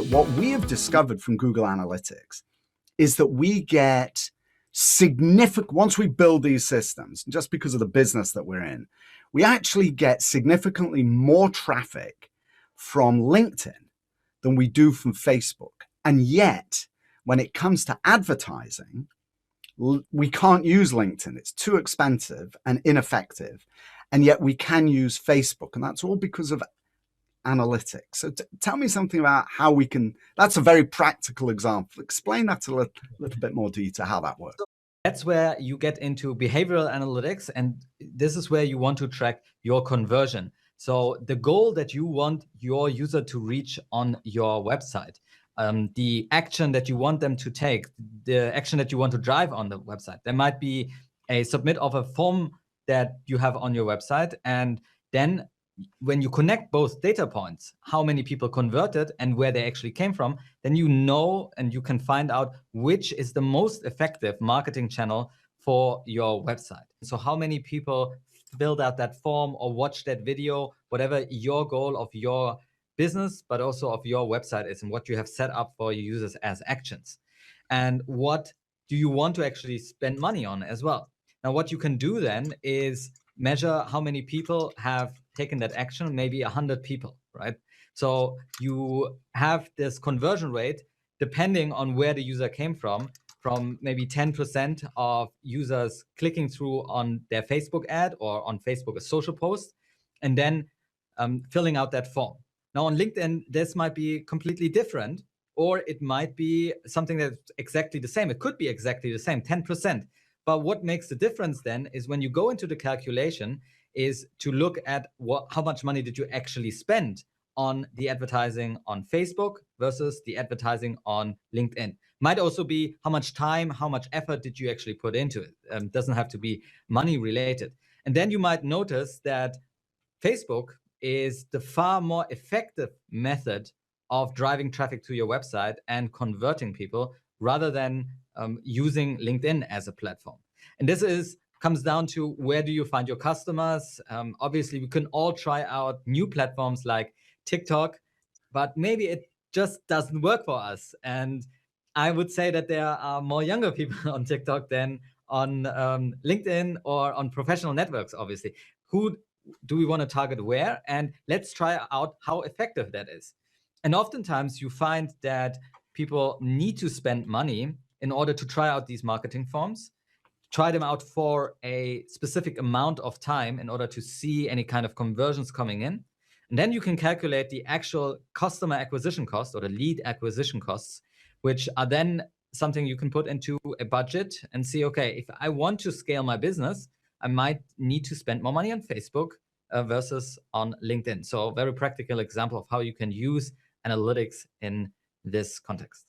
that what we have discovered from Google Analytics is that we get significant, once we build these systems, just because of the business that we're in, we actually get significantly more traffic from LinkedIn than we do from Facebook. And yet, when it comes to advertising, we can't use LinkedIn. It's too expensive and ineffective. And yet we can use Facebook. And that's all because of analytics. So tell me something about how we can, that's a very practical example. Explain that a little bit more detail, how that works. That's where you get into behavioral analytics. And this is where you want to track your conversion. So the goal that you want your user to reach on your website, the action that you want them to take, the action that you want to drive on the website. There might be a submit of a form that you have on your website. And then when you connect both data points, how many people converted and where they actually came from, then you know and you can find out which is the most effective marketing channel for your website. So how many people filled out that form or watched that video, whatever your goal of your business, but also of your website is and what you have set up for your users as actions. And what do you want to actually spend money on as well? Now, what you can do then is measure how many people have taken that action, maybe 100 people, right? So you have this conversion rate depending on where the user came from maybe 10% of users clicking through on their Facebook ad or on Facebook a social post, and then filling out that form. Now on LinkedIn, this might be completely different, or it might be something that's exactly the same. It could be exactly the same, 10%. But what makes the difference then is when you go into the calculation is to look at how much money did you actually spend on the advertising on Facebook versus the advertising on LinkedIn. Might also be how much time, how much effort did you actually put into it. Doesn't have to be money related. And then you might notice that Facebook is the far more effective method of driving traffic to your website and converting people rather than using LinkedIn as a platform. And this comes down to where do you find your customers? Obviously, we can all try out new platforms like TikTok, but maybe it just doesn't work for us. And I would say that there are more younger people on TikTok than on LinkedIn or on professional networks, obviously. Who do we want to target where? And let's try out how effective that is. And oftentimes you find that people need to spend money in order to try out these marketing forms, try them out for a specific amount of time in order to see any kind of conversions coming in. And then you can calculate the actual customer acquisition cost or the lead acquisition costs, which are then something you can put into a budget and see, okay, if I want to scale my business, I might need to spend more money on Facebook versus on LinkedIn. So a very practical example of how you can use analytics in this context.